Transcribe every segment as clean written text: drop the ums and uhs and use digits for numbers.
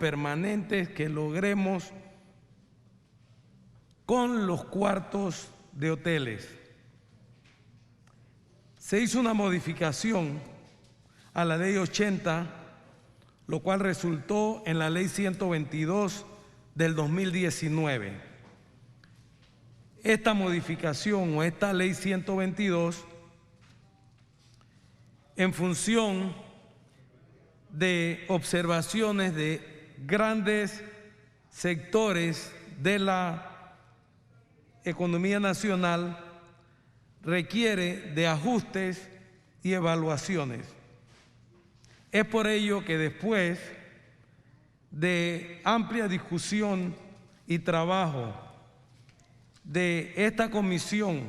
permanentes que logremos con los cuartos de hoteles. Se hizo una modificación a la Ley 80, lo cual resultó en la Ley 122 del 2019. Esta modificación o esta Ley 122, en función de observaciones de grandes sectores de la economía nacional, requiere de ajustes y evaluaciones. Es por ello que después de amplia discusión y trabajo de esta comisión,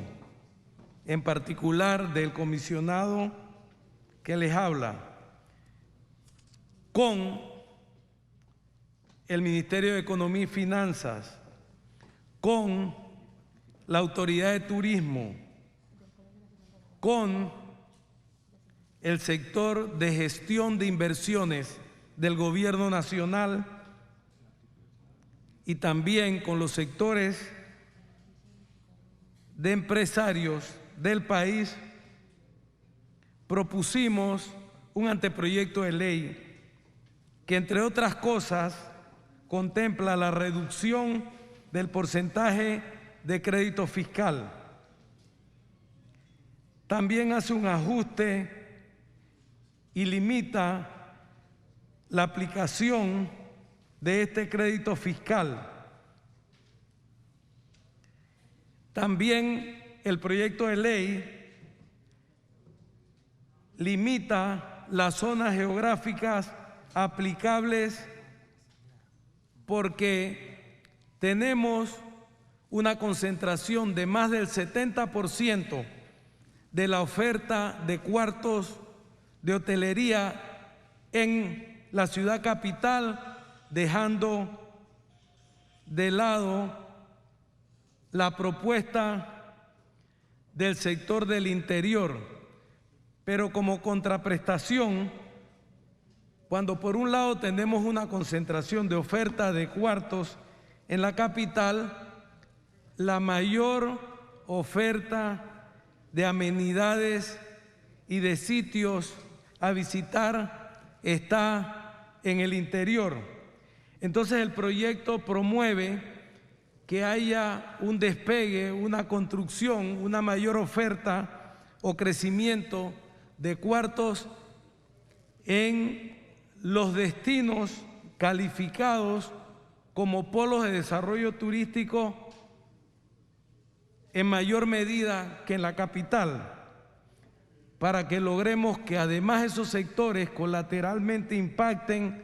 en particular del comisionado que les habla, con el Ministerio de Economía y Finanzas, con la Autoridad de Turismo, con el sector de gestión de inversiones del Gobierno Nacional y también con los sectores de empresarios del país, propusimos un anteproyecto de ley que, entre otras cosas, contempla la reducción del porcentaje de crédito fiscal. También hace un ajuste y limita la aplicación de este crédito fiscal. También el proyecto de ley limita las zonas geográficas aplicables porque tenemos una concentración de más del 70% de la oferta de cuartos de hotelería en la ciudad capital, dejando de lado la propuesta del sector del interior. Pero como contraprestación, cuando por un lado tenemos una concentración de oferta de cuartos en la capital, la mayor oferta de amenidades y de sitios a visitar está en el interior. Entonces el proyecto promueve que haya un despegue, una construcción, una mayor oferta o crecimiento de cuartos en los destinos calificados como polos de desarrollo turístico en mayor medida que en la capital, para que logremos que además esos sectores colateralmente impacten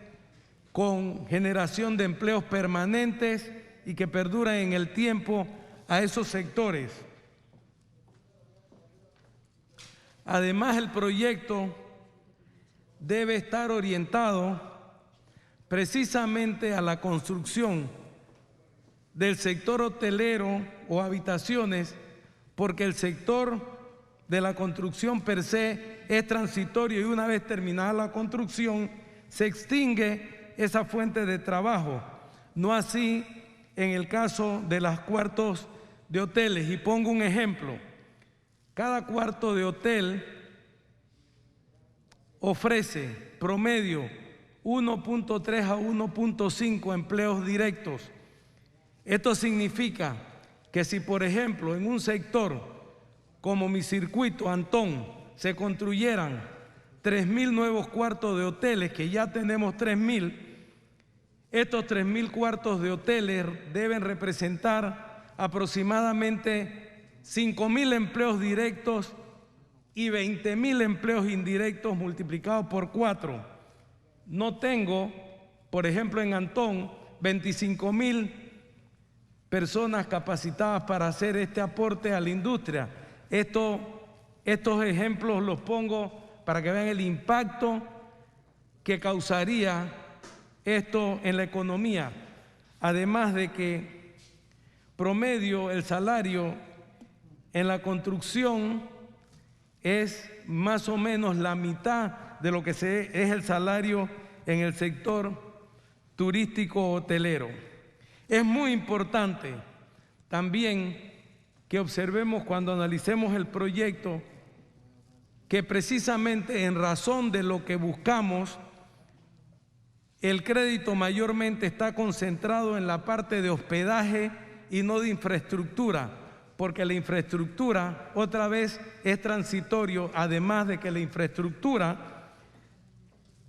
con generación de empleos permanentes y que perduran en el tiempo a esos sectores. Además, el proyecto debe estar orientado precisamente a la construcción del sector hotelero o habitaciones, porque el sector de la construcción per se es transitorio y una vez terminada la construcción se extingue esa fuente de trabajo. No así en el caso de los cuartos de hoteles. Y pongo un ejemplo. Cada cuarto de hotel ofrece promedio 1.3 a 1.5 empleos directos. Esto significa que si, por ejemplo, en un sector como mi circuito, Antón, se construyeran 3.000 nuevos cuartos de hoteles, que ya tenemos 3.000, estos 3.000 cuartos de hoteles deben representar aproximadamente 5.000 empleos directos y 20.000 empleos indirectos multiplicados por 4. No tengo, por ejemplo, en Antón, 25.000 personas capacitadas para hacer este aporte a la industria. Estos ejemplos los pongo para que vean el impacto que causaría esto en la economía. Además de que promedio el salario en la construcción es más o menos la mitad de lo que es el salario en el sector turístico hotelero. Es muy importante también que observemos cuando analicemos el proyecto que precisamente en razón de lo que buscamos, el crédito mayormente está concentrado en la parte de hospedaje y no de infraestructura, porque la infraestructura otra vez es transitorio, además de que la infraestructura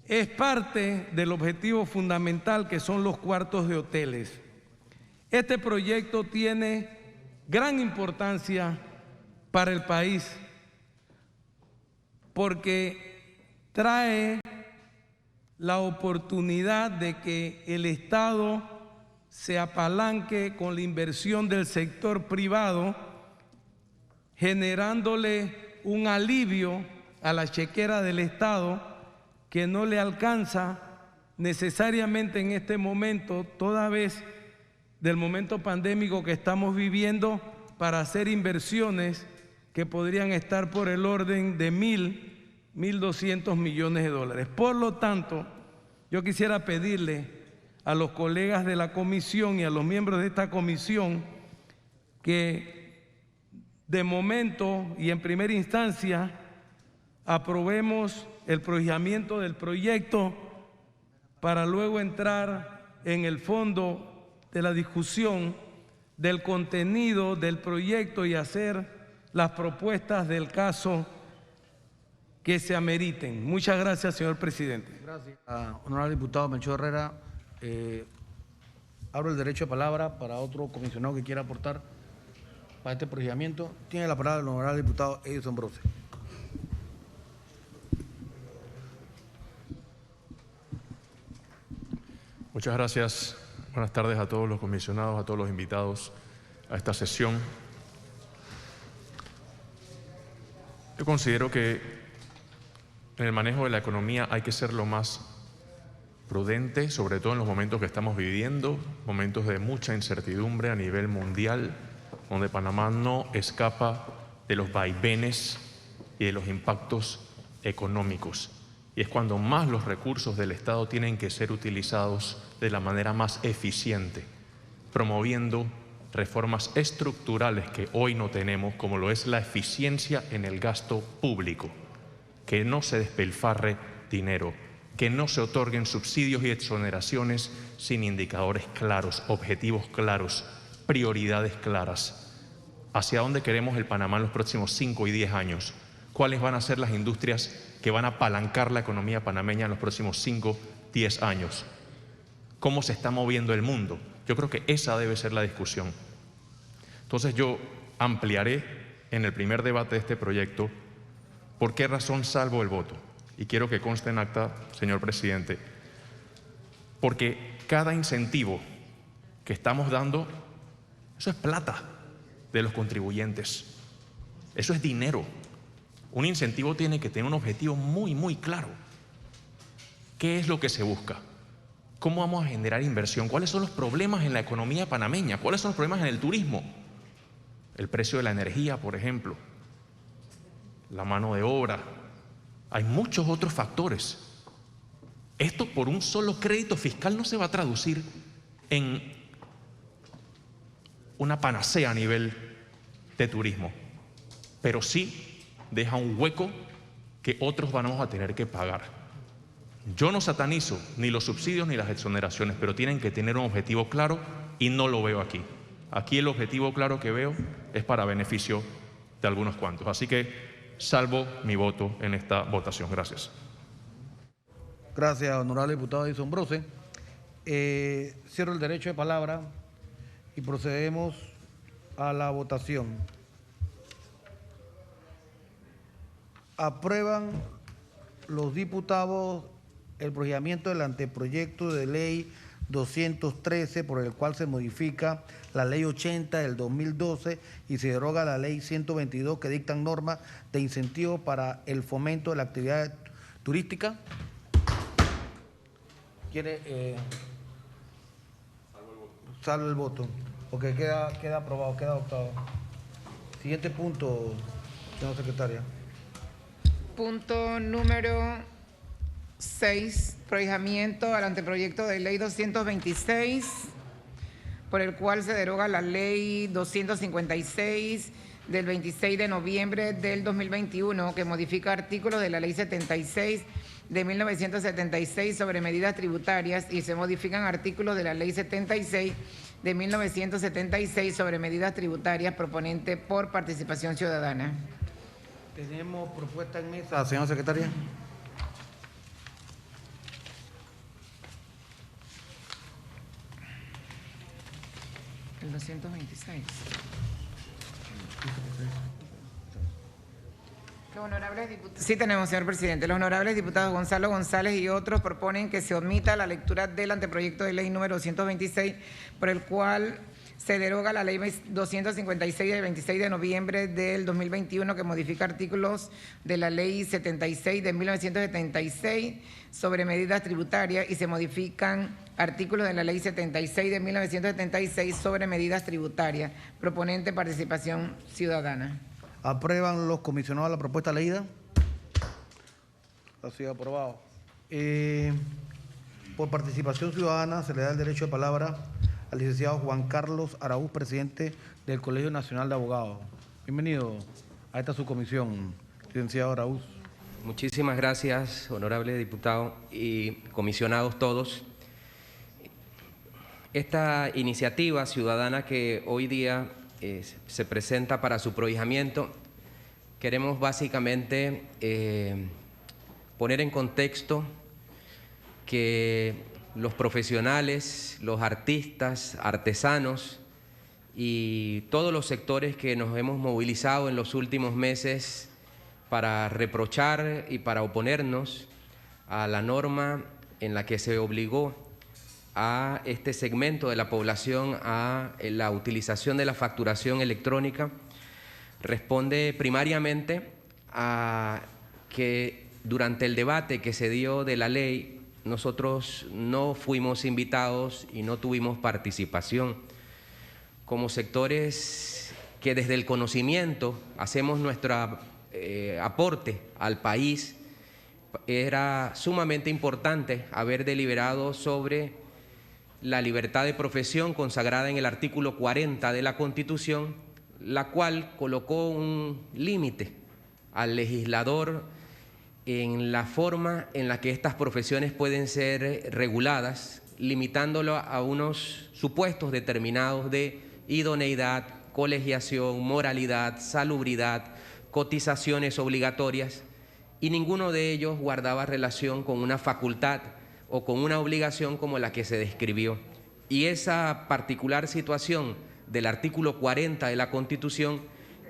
es parte del objetivo fundamental que son los cuartos de hoteles. Este proyecto tiene gran importancia para el país porque trae la oportunidad de que el Estado se apalanque con la inversión del sector privado, generándole un alivio a la chequera del Estado que no le alcanza necesariamente en este momento, toda vez del momento pandémico que estamos viviendo, para hacer inversiones que podrían estar por el orden de 1.200 millones de dólares. Por lo tanto, yo quisiera pedirle a los colegas de la comisión y a los miembros de esta comisión que de momento y en primera instancia aprobemos el proyectamiento del proyecto para luego entrar en el fondo de la discusión del contenido del proyecto y hacer las propuestas del caso que se ameriten. Muchas gracias, señor presidente. Gracias, honorable diputado Melchor Herrera. Abro el derecho de palabra para otro comisionado que quiera aportar para este procedimiento. Tiene la palabra el honorable diputado Edison Brose. Muchas gracias. Buenas tardes a todos los comisionados, a todos los invitados a esta sesión. Yo considero que en el manejo de la economía hay que ser lo más prudente, sobre todo en los momentos que estamos viviendo, momentos de mucha incertidumbre a nivel mundial, donde Panamá no escapa de los vaivenes y de los impactos económicos. Y es cuando más los recursos del Estado tienen que ser utilizados de la manera más eficiente, promoviendo reformas estructurales que hoy no tenemos, como lo es la eficiencia en el gasto público, que no se despilfarre dinero, que no se otorguen subsidios y exoneraciones sin indicadores claros, objetivos claros, prioridades claras. ¿Hacia dónde queremos el Panamá en los próximos 5 y 10 años? ¿Cuáles van a ser las industrias que van a apalancar la economía panameña en los próximos 5, 10 años? ¿Cómo se está moviendo el mundo? Yo creo que esa debe ser la discusión. Entonces yo ampliaré en el primer debate de este proyecto por qué razón salvo el voto. Y quiero que conste en acta, señor presidente, porque cada incentivo que estamos dando, eso es plata de los contribuyentes. Eso es dinero. Un incentivo tiene que tener un objetivo muy, muy claro. ¿Qué es lo que se busca? ¿Cómo vamos a generar inversión? ¿Cuáles son los problemas en la economía panameña? ¿Cuáles son los problemas en el turismo? El precio de la energía, por ejemplo, la mano de obra. Hay muchos otros factores. Esto por un solo crédito fiscal no se va a traducir en una panacea a nivel de turismo, pero sí deja un hueco que otros vamos a tener que pagar. Yo no satanizo ni los subsidios ni las exoneraciones, pero tienen que tener un objetivo claro y no lo veo aquí. Aquí el objetivo claro que veo es para beneficio de algunos cuantos. Así que salvo mi voto en esta votación. Gracias. Gracias, honorable diputado Edison Brose. Cierro el derecho de palabra y procedemos a la votación. Aprueban los diputados el procedimiento del anteproyecto de ley 213, por el cual se modifica la ley 80 del 2012 y se deroga la ley 122 que dictan normas de incentivo para el fomento de la actividad turística. ¿Quiere? Salvo el voto. Porque queda aprobado, queda adoptado. Siguiente punto, señora secretaria. Punto número 6, prohijamiento al anteproyecto de ley 226, por el cual se deroga la ley 256 del 26 de noviembre del 2021, que modifica artículos de la ley 76 de 1976 sobre medidas tributarias y se modifican artículos de la ley 76 de 1976 sobre medidas tributarias, proponente por participación ciudadana. Tenemos propuesta en mesa, señora secretaria. El 226. Sí tenemos, señor presidente. Los honorables diputados Gonzalo González y otros proponen que se omita la lectura del anteproyecto de ley número 226, por el cual se deroga la ley 256 del 26 de noviembre del 2021, que modifica artículos de la ley 76 de 1976 sobre medidas tributarias y se modifican artículos de la ley 76 de 1976 sobre medidas tributarias. Proponente, participación ciudadana. ¿Aprueban los comisionados la propuesta leída? Ha sido aprobado. Por participación ciudadana se le da el derecho de palabra al licenciado Juan Carlos Araúz, presidente del Colegio Nacional de Abogados. Bienvenido a esta subcomisión, licenciado Araúz. Muchísimas gracias, honorable diputado y comisionados todos. Esta iniciativa ciudadana que hoy día se presenta para su prohijamiento, queremos básicamente poner en contexto que los profesionales, los artistas, artesanos y todos los sectores que nos hemos movilizado en los últimos meses para reprochar y para oponernos a la norma en la que se obligó a este segmento de la población a la utilización de la facturación electrónica, responde primariamente a que durante el debate que se dio de la ley, nosotros no fuimos invitados y no tuvimos participación. Como sectores que desde el conocimiento hacemos nuestro aporte al país, era sumamente importante haber deliberado sobre la libertad de profesión consagrada en el artículo 40 de la Constitución, la cual colocó un límite al legislador en la forma en la que estas profesiones pueden ser reguladas, limitándolo a unos supuestos determinados de idoneidad, colegiación, moralidad, salubridad, cotizaciones obligatorias, y ninguno de ellos guardaba relación con una facultad o con una obligación como la que se describió. Y esa particular situación del artículo 40 de la Constitución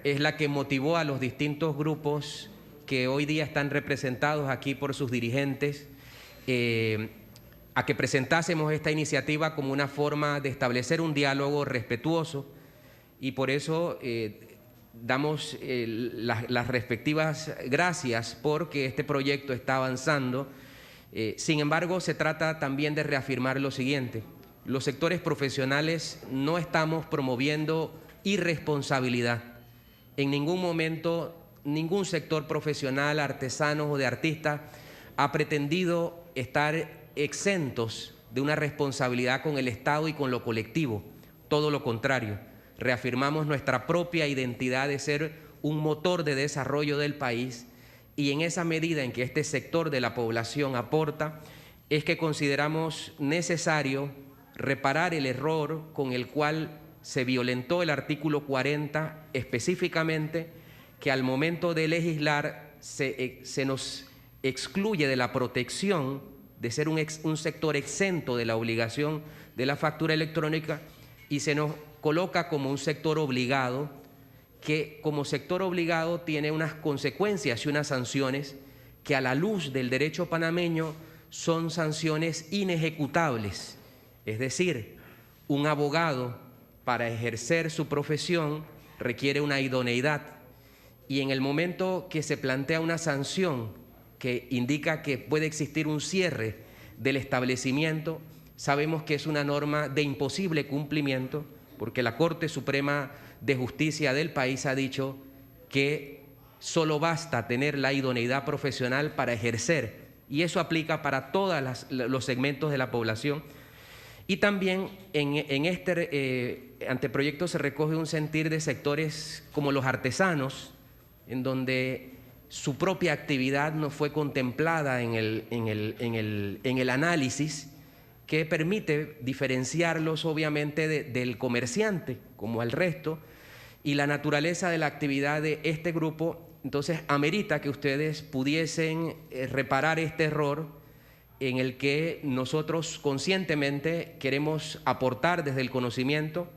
es la que motivó a los distintos grupos que hoy día están representados aquí por sus dirigentes a que presentásemos esta iniciativa como una forma de establecer un diálogo respetuoso, y por eso damos las respectivas gracias porque este proyecto está avanzando. Sin embargo, se trata también de reafirmar lo siguiente: los sectores profesionales no estamos promoviendo irresponsabilidad. En ningún momento, ningún sector profesional, artesano o de artista ha pretendido estar exentos de una responsabilidad con el Estado y con lo colectivo. Todo lo contrario, reafirmamos nuestra propia identidad de ser un motor de desarrollo del país, y en esa medida en que este sector de la población aporta, es que consideramos necesario reparar el error con el cual se violentó el artículo 40, específicamente que al momento de legislar se nos excluye de la protección de ser un sector exento de la obligación de la factura electrónica y se nos coloca como un sector obligado, que como sector obligado tiene unas consecuencias y unas sanciones que a la luz del derecho panameño son sanciones inejecutables. Es decir, un abogado para ejercer su profesión requiere una idoneidad, y en el momento que se plantea una sanción que indica que puede existir un cierre del establecimiento, sabemos que es una norma de imposible cumplimiento, porque la Corte Suprema de Justicia del país ha dicho que solo basta tener la idoneidad profesional para ejercer y eso aplica para todos los segmentos de la población. Y también en este anteproyecto se recoge un sentir de sectores como los artesanos, en donde su propia actividad no fue contemplada en el análisis, que permite diferenciarlos obviamente del comerciante como al resto, y la naturaleza de la actividad de este grupo entonces amerita que ustedes pudiesen reparar este error en el que nosotros conscientemente queremos aportar desde el conocimiento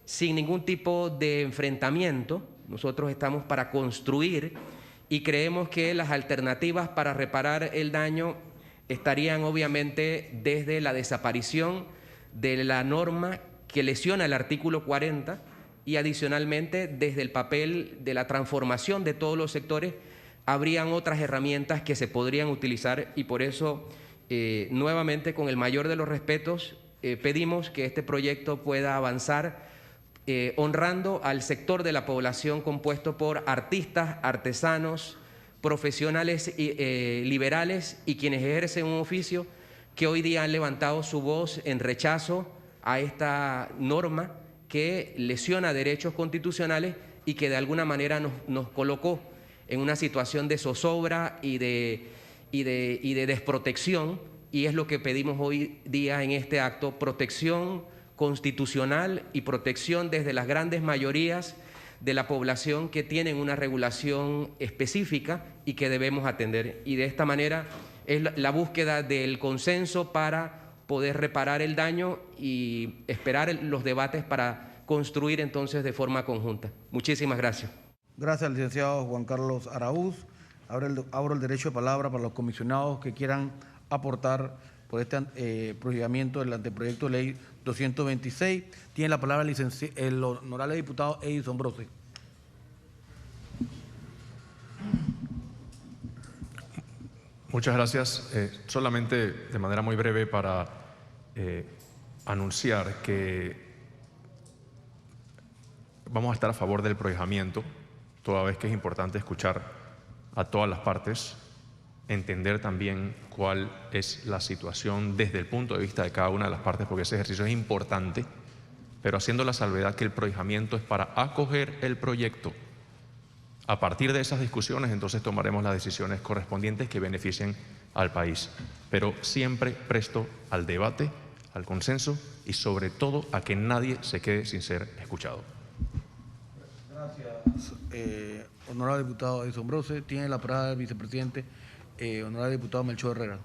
sin ningún tipo de enfrentamiento. Nosotros estamos para construir y creemos que las alternativas para reparar el daño estarían obviamente desde la desaparición de la norma que lesiona el artículo 40 y adicionalmente desde el papel de la transformación de todos los sectores habrían otras herramientas que se podrían utilizar, y por eso nuevamente con el mayor de los respetos pedimos que este proyecto pueda avanzar honrando al sector de la población compuesto por artistas, artesanos, profesionales liberales y quienes ejercen un oficio que hoy día han levantado su voz en rechazo a esta norma que lesiona derechos constitucionales y que de alguna manera nos colocó en una situación de zozobra y de desprotección, y es lo que pedimos hoy día en este acto: protección constitucional y protección desde las grandes mayorías de la población que tienen una regulación específica y que debemos atender. Y de esta manera es la búsqueda del consenso para poder reparar el daño y esperar los debates para construir entonces de forma conjunta. Muchísimas gracias. Gracias al licenciado Juan Carlos Araúz. Abro el derecho de palabra para los comisionados que quieran aportar por este procedimiento del anteproyecto de ley 226. Tiene la palabra el honorable diputado Edison Brose. Muchas gracias. Solamente de manera muy breve para anunciar que vamos a estar a favor del prohijamiento, toda vez que es importante escuchar a todas las partes, entender también cuál es la situación desde el punto de vista de cada una de las partes, porque ese ejercicio es importante, pero haciendo la salvedad que el prohijamiento es para acoger el proyecto. A partir de esas discusiones, entonces tomaremos las decisiones correspondientes que beneficien al país, pero siempre presto al debate, al consenso y sobre todo a que nadie se quede sin ser escuchado. Gracias, honorable diputado Edison Brose. Tiene la palabra el vicepresidente, honorable diputado Melchor Herrera.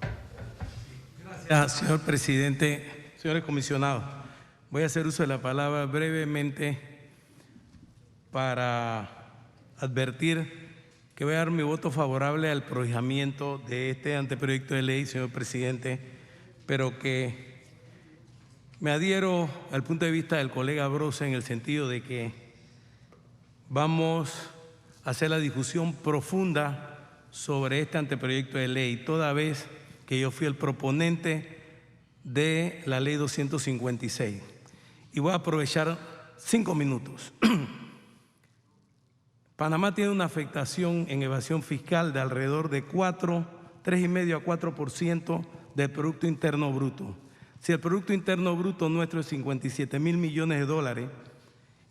Gracias, señor presidente. Señores comisionados, voy a hacer uso de la palabra brevemente para advertir que voy a dar mi voto favorable al prohijamiento de este anteproyecto de ley, señor presidente, pero que me adhiero al punto de vista del colega Brose en el sentido de que vamos a hacer la discusión profunda sobre este anteproyecto de ley, toda vez que yo fui el proponente de la ley 256. Y voy a aprovechar 5 minutos. Panamá tiene una afectación en evasión fiscal de alrededor de 3,5 a 4% del Producto Interno Bruto. Si el Producto Interno Bruto nuestro es 57,000 millones de dólares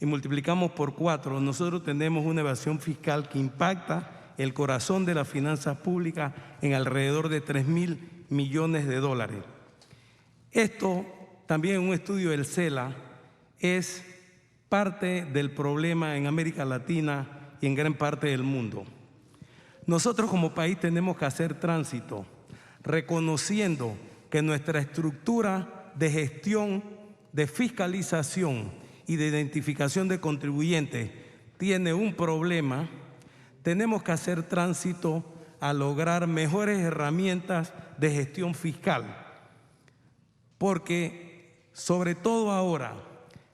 y multiplicamos por 4, nosotros tenemos una evasión fiscal que impacta el corazón de las finanzas públicas en alrededor de 3,000 millones de dólares. Esto también en un estudio del CELA es parte del problema en América Latina y en gran parte del mundo. Nosotros como país tenemos que hacer tránsito, reconociendo que nuestra estructura de gestión, de fiscalización y de identificación de contribuyentes tiene un problema. Tenemos que hacer tránsito a lograr mejores herramientas de gestión fiscal, porque sobre todo ahora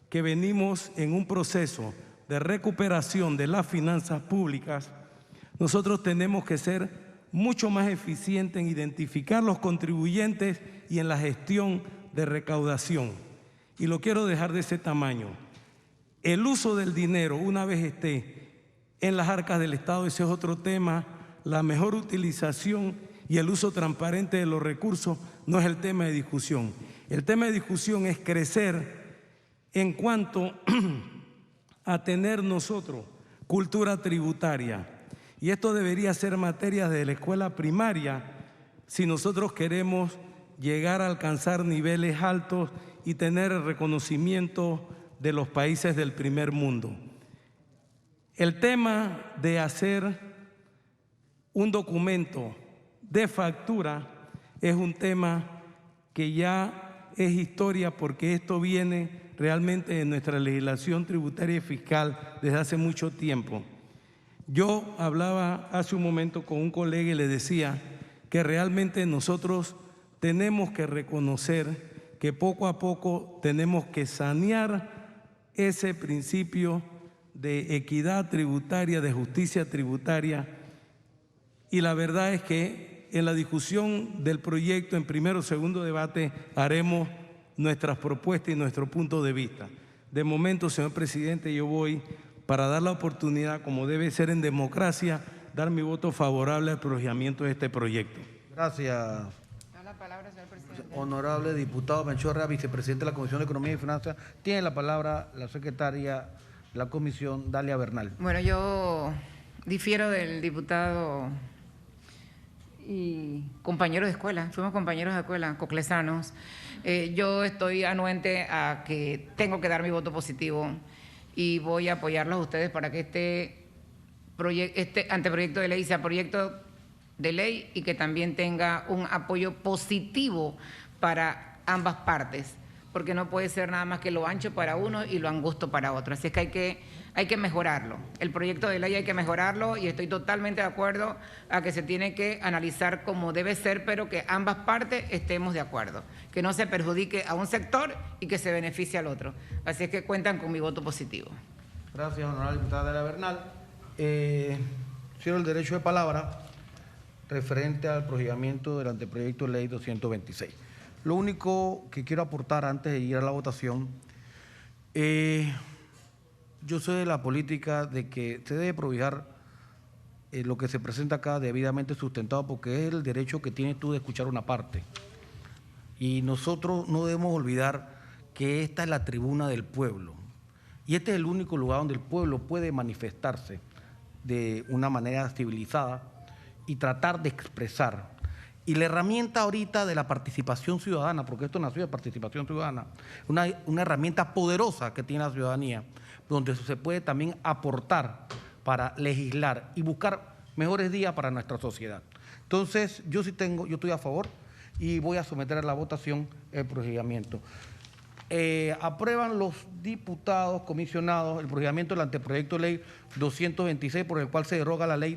que venimos en un proceso de recuperación de las finanzas públicas, nosotros tenemos que ser mucho más eficientes en identificar los contribuyentes y en la gestión de recaudación. Y lo quiero dejar de ese tamaño. El uso del dinero, una vez esté en las arcas del Estado, ese es otro tema, la mejor utilización y el uso transparente de los recursos no es el tema de discusión. El tema de discusión es crecer en cuanto a tener nosotros cultura tributaria. Y esto debería ser materia de la escuela primaria si nosotros queremos llegar a alcanzar niveles altos y tener el reconocimiento de los países del primer mundo. El tema de hacer un documento de factura es un tema que ya es historia, porque esto viene realmente de nuestra legislación tributaria y fiscal desde hace mucho tiempo. Yo hablaba hace un momento con un colega y le decía que realmente nosotros tenemos que reconocer que poco a poco tenemos que sanear ese principio de equidad tributaria, de justicia tributaria, y la verdad es que en la discusión del proyecto, en primero o segundo debate, haremos nuestras propuestas y nuestro punto de vista. De momento, señor presidente, yo voy, para dar la oportunidad, como debe ser en democracia, dar mi voto favorable al pronunciamiento de este proyecto. Gracias. Da la palabra, señor presidente. Honorable diputado Melchor Herrera, vicepresidente de la Comisión de Economía y Finanzas. Tiene la palabra la secretaria de la Comisión, Dalia Bernal. Bueno, yo difiero del diputado y compañero de escuela, fuimos compañeros de escuela, coclesanos. Yo estoy anuente a que tengo que dar mi voto positivo y voy a apoyarlos a ustedes para que este anteproyecto de ley sea proyecto de ley y que también tenga un apoyo positivo para ambas partes, porque no puede ser nada más que lo ancho para uno y lo angosto para otro. Así es que hay que mejorarlo. El proyecto de ley hay que mejorarlo y estoy totalmente de acuerdo a que se tiene que analizar como debe ser, pero que ambas partes estemos de acuerdo, que no se perjudique a un sector y que se beneficie al otro. Así es que cuentan con mi voto positivo. Gracias, honorable diputada Dalia Bernal. Cierro el derecho de palabra referente al procedimiento del anteproyecto de ley 226. Lo único que quiero aportar antes de ir a la votación, yo soy de la política de que se debe prohijar lo que se presenta acá debidamente sustentado, porque es el derecho que tienes tú de escuchar una parte. Y nosotros no debemos olvidar que esta es la tribuna del pueblo. Y este es el único lugar donde el pueblo puede manifestarse de una manera civilizada y tratar de expresar. Y la herramienta ahorita de la participación ciudadana, porque esto nació de participación ciudadana, una herramienta poderosa que tiene la ciudadanía, donde se puede también aportar para legislar y buscar mejores días para nuestra sociedad. Entonces, yo estoy a favor y voy a someter a la votación el procedimiento. Aprueban los diputados comisionados el procedimiento del anteproyecto de ley 226, por el cual se deroga la ley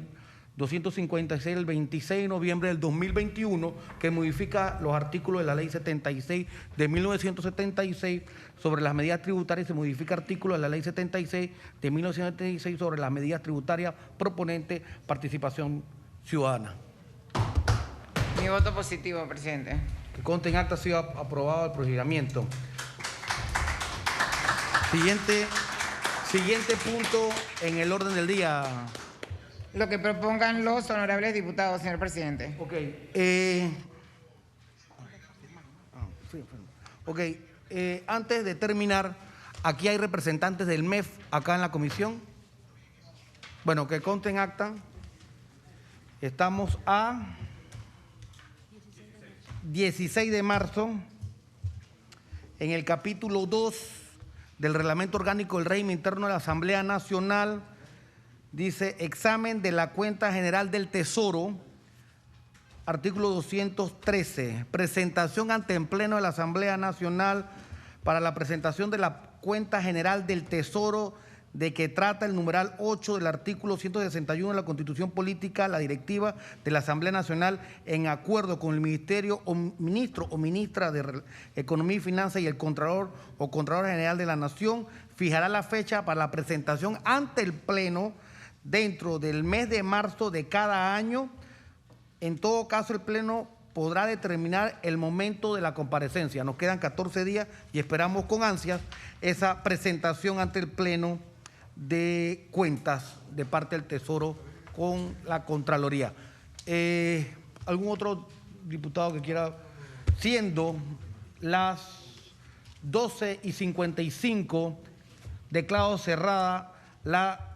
256 del 26 de noviembre del 2021, que modifica los artículos de la ley 76 de 1976 sobre las medidas tributarias, y se modifica artículo de la ley 76 de 1976 sobre las medidas tributarias proponente participación ciudadana. Mi voto positivo, presidente. Que conste en acta ha sido aprobado el procedimiento. Siguiente punto en el orden del día. Lo que propongan los honorables diputados, señor presidente. Antes de terminar, aquí hay representantes del MEF acá en la comisión. Bueno, que conste en acta. Estamos a 16 de marzo, en el capítulo 2 del Reglamento Orgánico del Régimen Interno de la Asamblea Nacional. Dice, examen de la cuenta general del Tesoro, artículo 213, presentación ante el Pleno de la Asamblea Nacional para la presentación de la cuenta general del Tesoro, de que trata el numeral 8 del artículo 161 de la Constitución Política, la directiva de la Asamblea Nacional, en acuerdo con el Ministerio o Ministro o Ministra de Economía y Finanzas y el Contralor o Contralor General de la Nación, fijará la fecha para la presentación ante el Pleno dentro del mes de marzo de cada año. En todo caso, el Pleno podrá determinar el momento de la comparecencia. Nos quedan 14 días y esperamos con ansias esa presentación ante el Pleno de cuentas de parte del Tesoro con la Contraloría. algún otro diputado que quiera? Siendo las 12:55, declaro cerrada la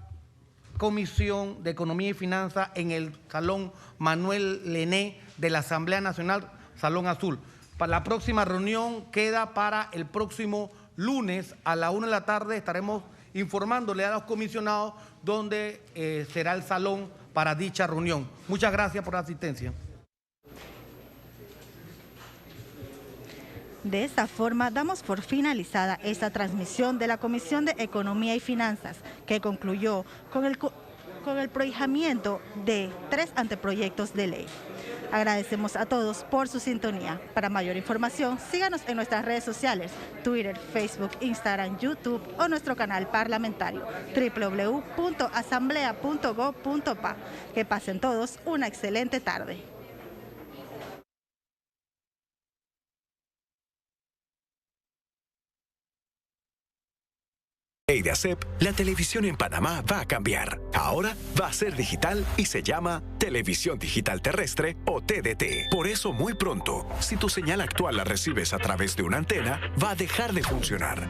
Comisión de Economía y Finanzas en el Salón Manuel Lené de la Asamblea Nacional, Salón Azul. Para la próxima reunión queda para el próximo lunes a la 1 de la tarde. Estaremos informándole a los comisionados dónde será el salón para dicha reunión. Muchas gracias por la asistencia. De esta forma, damos por finalizada esta transmisión de la Comisión de Economía y Finanzas, que concluyó con el prohijamiento de 3 anteproyectos de ley. Agradecemos a todos por su sintonía. Para mayor información, síganos en nuestras redes sociales, Twitter, Facebook, Instagram, YouTube o nuestro canal parlamentario, www.asamblea.gov.pa. Que pasen todos una excelente tarde. EIDACEP, la televisión en Panamá va a cambiar. Ahora va a ser digital y se llama Televisión Digital Terrestre o TDT. Por eso, muy pronto, si tu señal actual la recibes a través de una antena, va a dejar de funcionar.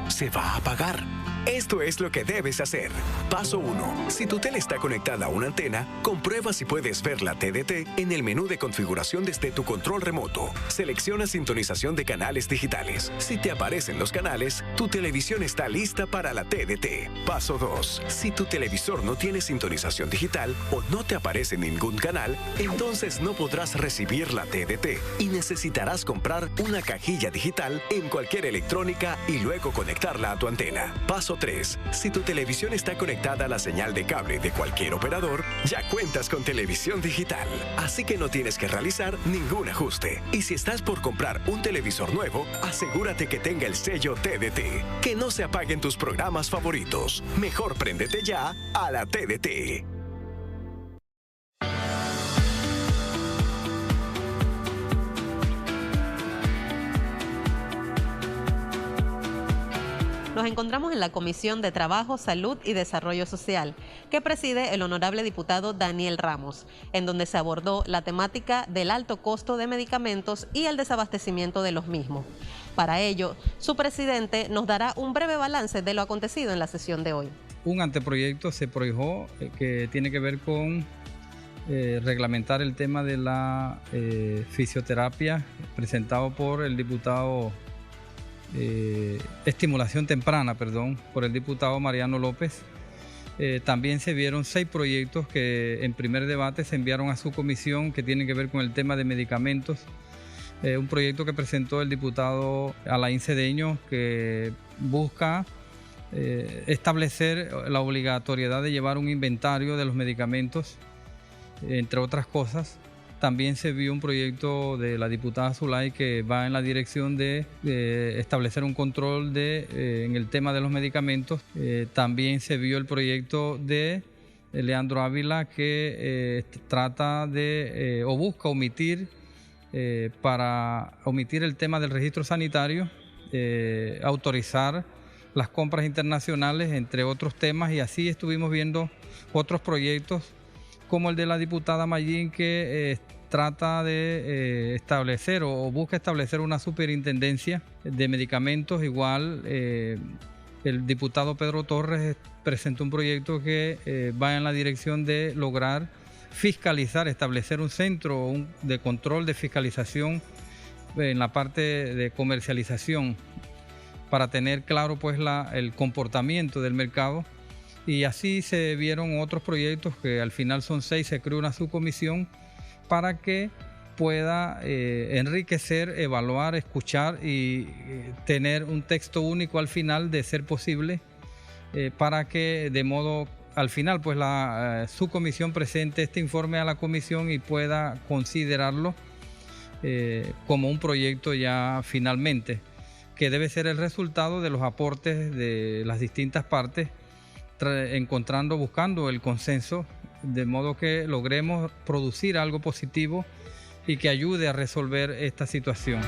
Se va a apagar. Esto es lo que debes hacer. Paso 1. Si tu tele está conectada a una antena, comprueba si puedes ver la TDT en el menú de configuración desde tu control remoto. Selecciona sintonización de canales digitales. Si te aparecen los canales, tu televisión está lista para la TDT. Paso 2. Si tu televisor no tiene sintonización digital o no te aparece ningún canal, entonces no podrás recibir la TDT y necesitarás comprar una cajilla digital en cualquier electrónica y luego conectarla a tu antena. Paso 3. Si tu televisión está conectada a la señal de cable de cualquier operador, ya cuentas con televisión digital. Así que no tienes que realizar ningún ajuste. Y si estás por comprar un televisor nuevo, asegúrate que tenga el sello TDT. Que no se apaguen tus programas favoritos. Mejor préndete ya a la TDT. Nos encontramos en la Comisión de Trabajo, Salud y Desarrollo Social, que preside el honorable diputado Daniel Ramos, en donde se abordó la temática del alto costo de medicamentos y el desabastecimiento de los mismos. Para ello, su presidente nos dará un breve balance de lo acontecido en la sesión de hoy. Un anteproyecto se prohijó que tiene que ver con reglamentar el tema de la fisioterapia, presentado por el diputado estimulación temprana, por el diputado Mariano López. También se vieron 6 proyectos que en primer debate se enviaron a su comisión que tienen que ver con el tema de medicamentos. Un proyecto que presentó el diputado Alain Cedeño que busca establecer la obligatoriedad de llevar un inventario de los medicamentos, entre otras cosas. También se vio un proyecto de la diputada Zulay que va en la dirección de establecer un control en el tema de los medicamentos. También se vio el proyecto de Leandro Ávila que trata de o busca omitir para omitir el tema del registro sanitario, autorizar las compras internacionales, entre otros temas, y así estuvimos viendo otros proyectos como el de la diputada Mayín que trata de establecer o busca establecer una superintendencia de medicamentos. Igual el diputado Pedro Torres presentó un proyecto que va en la dirección de lograr fiscalizar, establecer un centro de control de fiscalización en la parte de comercialización para tener claro pues el comportamiento del mercado. Y así se vieron otros proyectos que al final son 6, se creó una subcomisión para que pueda enriquecer, evaluar, escuchar y tener un texto único al final, de ser posible, para que de modo al final pues la subcomisión presente este informe a la comisión y pueda considerarlo como un proyecto ya finalmente, que debe ser el resultado de los aportes de las distintas partes, buscando el consenso, de modo que logremos producir algo positivo y que ayude a resolver esta situación.